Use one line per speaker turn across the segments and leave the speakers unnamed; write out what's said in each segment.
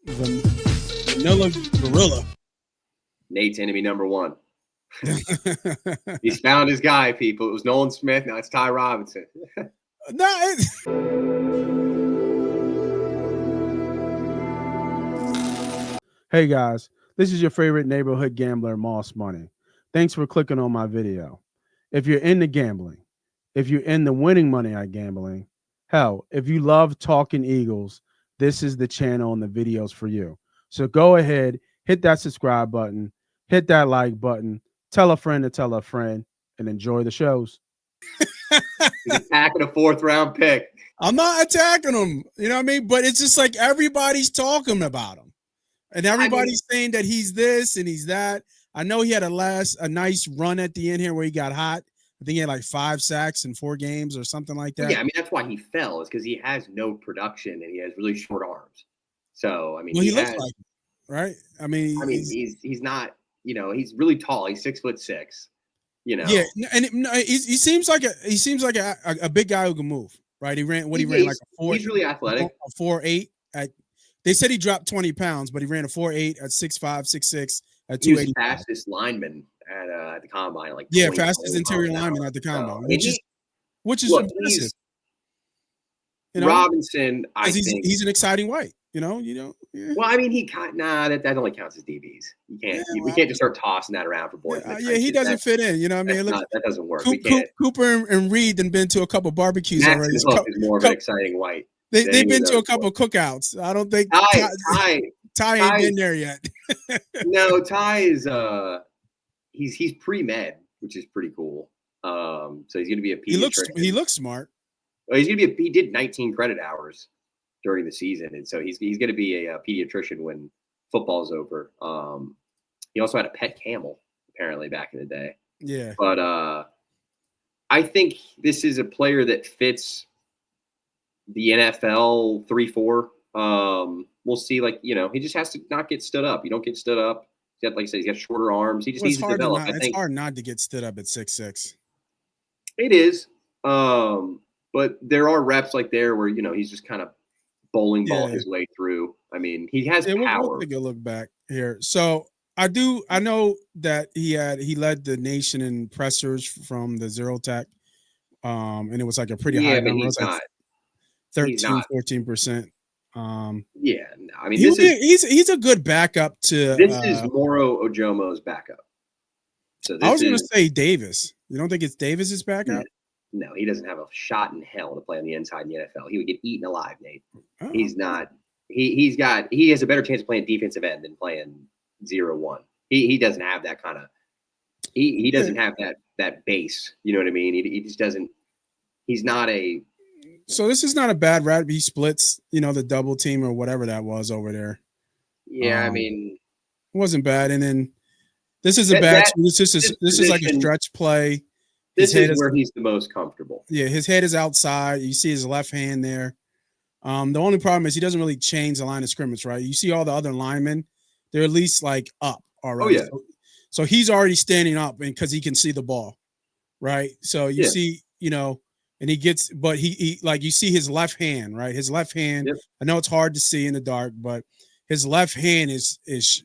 Vanilla Gorilla.
Nate's enemy number one. He's found his guy, people. It was Nolan Smith. Now it's Ty Robinson.
Hey guys, this is your favorite neighborhood gambler, Moss Money. Thanks for clicking on my video. If you're into gambling, if you're into winning money at gambling, hell, if you love talking Eagles, this is the channel and the videos for you. So go ahead, hit that subscribe button, hit that like button, tell a friend to tell a friend, and enjoy the shows.
He's attacking a 4th-round pick.
I'm not attacking him, you know what I mean? But it's just like everybody's talking about him. And everybody's saying that he's this and he's that. I know he had a nice run at the end here where he got hot. I think he had like 5 sacks in 4 games or something like that.
Yeah, I mean, that's why he fell, is because he has no production and he has really short arms. So, I mean,
well, he looks like it, right? I mean,
he's not, he's really tall. He's 6'6".
Yeah, and he seems like a big guy who can move, right? He ran like a 4.
He's really athletic.
A 4.8 at. They said he dropped 20 pounds, but he ran a 4.8 at 6'5", 6'6", at 280. He was
fastest lineman at the combine.
Fastest interior lineman at the combine, which is impressive.
Robinson, I think
he's an exciting white. Yeah.
Well, I mean, that only counts as DBs. You can't. We can't just start tossing that around for boys.
He doesn't fit in. You know what I mean?
That doesn't work.
Cooper and Reed have been to a couple barbecues already.
Is more of an exciting white.
They've been to a couple cookouts. I don't think Ty ain't been there yet.
No, Ty is he's pre-med, which is pretty cool. So he's going to be a pediatrician.
He looks smart.
Well, he did 19 credit hours during the season, and so he's going to be a pediatrician when football's over. He also had a pet camel apparently back in the day.
Yeah,
but I think this is a player that fits the NFL 3-4. We'll see. He just has to not get stood up. You don't get stood up. Like I said, he's got shorter arms. He just needs to develop.
It's hard not to get stood up at 6'6".
It is. But there are reps like there where he's just kind of bowling ball his way through. I mean, he has power.
We'll take a look back here. So I know that he led the nation in pressers from the zero tech. And it was like a pretty high number.
He's not.
13-14%.
I mean,
he's a good backup to.
This is Moro Ojomo's backup. So
I was going to say Davis. You don't think it's Davis's backup?
No, he doesn't have a shot in hell to play on the inside in the NFL. He would get eaten alive, Nate. Oh. He's not. He has a better chance of playing defensive end than playing 0-1. He doesn't have that kind of. He doesn't have that base. You know what I mean? He just doesn't. He's not a.
So this is not a bad route. He splits, the double team or whatever that was over there.
Yeah, I mean,
it wasn't bad. And then this is a bad. This is like a stretch play.
This is where he's the most comfortable.
Yeah, his head is outside. You see his left hand there. The only problem is he doesn't really change the line of scrimmage, right? You see all the other linemen; they're at least like up already.
Oh yeah.
So he's already standing up because he can see the ball, right? So you see, and he gets, but he like you see his left hand, right? His left hand. Yep. I know it's hard to see in the dark, but his left hand is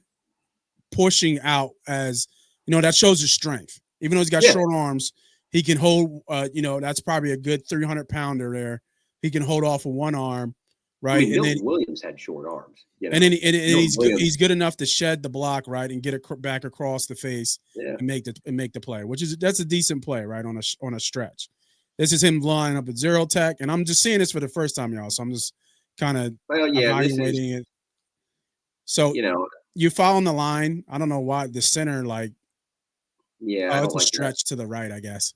pushing out as that shows his strength. Even though he's got short arms, he can hold. That's probably a good 300-pounder there. He can hold off with one arm, right?
I mean, Milton Williams had short arms,
and then he's good enough to shed the block, right, and get it back across the face and make the play, that's a decent play, right, on a stretch. This is him lining up at zero tech, and I'm just seeing this for the first time, y'all. So I'm just kind of evaluating it. So you following the line. I don't know why the center it's a stretch to the right. I guess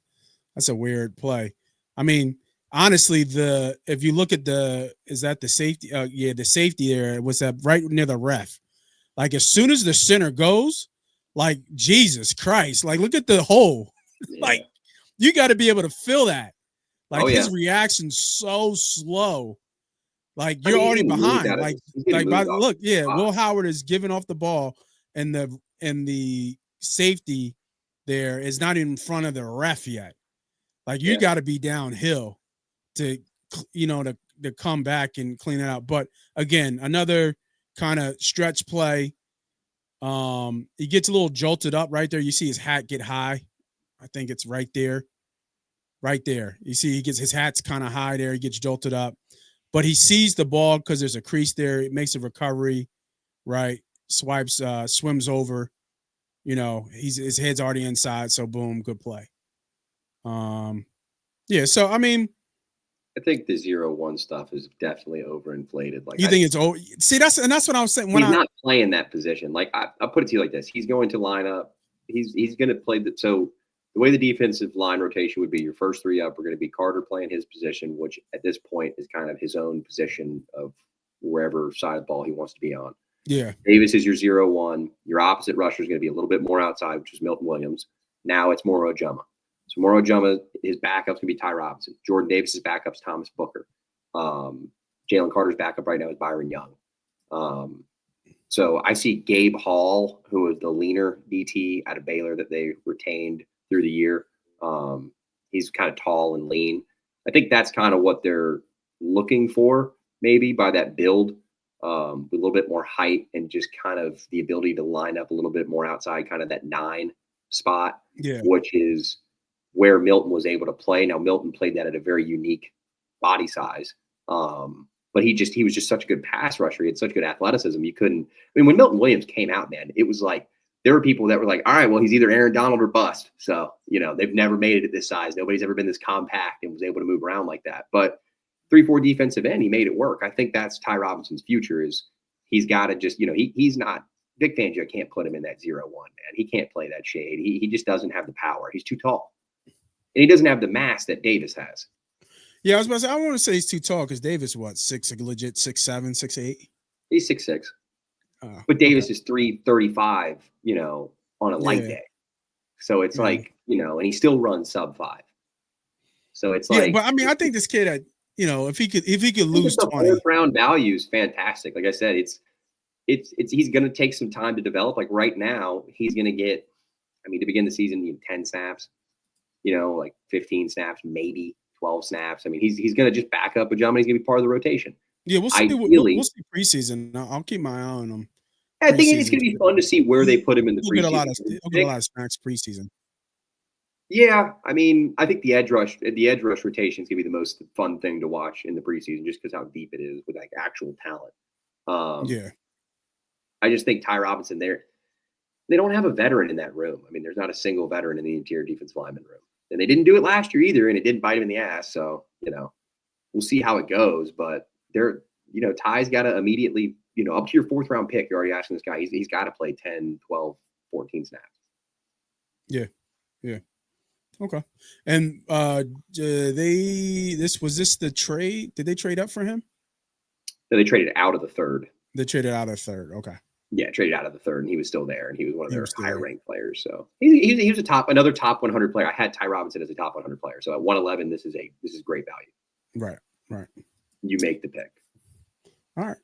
that's a weird play. I mean, honestly, if you look at is that the safety? The safety there was that right near the ref. Like as soon as the center goes, like Jesus Christ, like look at the hole. Like you got to be able to feel that. Like his reaction's so slow. Like you're already behind. Look, Will Howard is giving off the ball, and the safety there is not even in front of the ref yet. Like you got to be downhill to come back and clean it out. But again, another kind of stretch play. He gets a little jolted up right there. You see his hat get high. I think it's right there. Right there. You see he gets his hat's kind of high there. He gets jolted up. But he sees the ball because there's a crease there. It makes a recovery, right? Swipes, swims over. You know, his head's already inside, so boom, good play. Yeah, so I mean,
I think the 0-1 stuff is definitely overinflated. Like,
you think it's over? See, that's what I was saying.
He's not playing that position. Like, I'll put it to you like this: he's going to line up. He's going to play the so. The way the defensive line rotation would be, your first three up are going to be Carter playing his position, which at this point is kind of his own position of wherever side of the ball he wants to be on.
Yeah.
Davis is your 0-1. Your opposite rusher is going to be a little bit more outside, which is Milton Williams. Now it's Moro Juma. So Moro Juma, his backup's going to be Ty Robinson. Jordan Davis's backup's Thomas Booker. Jalen Carter's backup right now is Byron Young. So I see Gabe Hall, who is the leaner DT out of Baylor that they retained through the year. He's kind of tall and lean. I think that's kind of what they're looking for, maybe by that build, with a little bit more height and just kind of the ability to line up a little bit more outside, kind of that 9 spot, which is where Milton was able to play. Now Milton played that at a very unique body size, but he was just such a good pass rusher. He had such good athleticism. You couldn't. I mean, when Milton Williams came out, man, it was like, there were people that were like, all right, well, he's either Aaron Donald or bust. So, you know, they've never made it at this size. Nobody's ever been this compact and was able to move around like that. But 3-4 defensive end, he made it work. I think that's Ty Robinson's future is he's got to just, you know, he's not – Vic Fangio can't put him in that 0-1, man. He can't play that shade. He just doesn't have the power. He's too tall. And he doesn't have the mass that Davis has.
Yeah, I was about to say, I want to say he's too tall because Davis, what, legit 6'7", 6'8"?
He's 6'6". But Davis is 335, you know, on a light day. So it's like, you know, and he still runs sub-5. So it's like,
but I mean, I think this kid, you know, if he could lose 20,
fourth round value is fantastic. Like I said, it's he's going to take some time to develop. Like right now, he's going to get, I mean, to begin the season, 10 snaps, you know, like 15 snaps, maybe 12 snaps. I mean, he's going to just back up a jump and he's going to be part of the rotation.
Yeah, we'll see. We'll see preseason. I'll keep my eye on him.
I think it's going to be fun to see where they put him in the preseason.
He'll get a lot of snacks preseason.
Yeah, I mean, I think the edge rush rotation is going to be the most fun thing to watch in the preseason, just because how deep it is with like actual talent. I just think Ty Robinson they don't have a veteran in that room. I mean, there's not a single veteran in the interior defensive lineman room, and they didn't do it last year either, and it didn't bite him in the ass. So you know, we'll see how it goes, but Ty's got to immediately. You know, up to your 4th round pick, you're already asking this guy, he's got to play 10, 12, 14 snaps.
Yeah. Okay. And was this the trade? Did they trade up for him?
No, they traded out of the 3rd.
They traded out of 3rd. Okay.
Yeah, traded out of the 3rd, and he was still there, and he was one of their higher ranked players. So he was another top 100 player. I had Ty Robinson as a top 100 player. So at 111, this is great value.
Right.
You make the pick.
All right.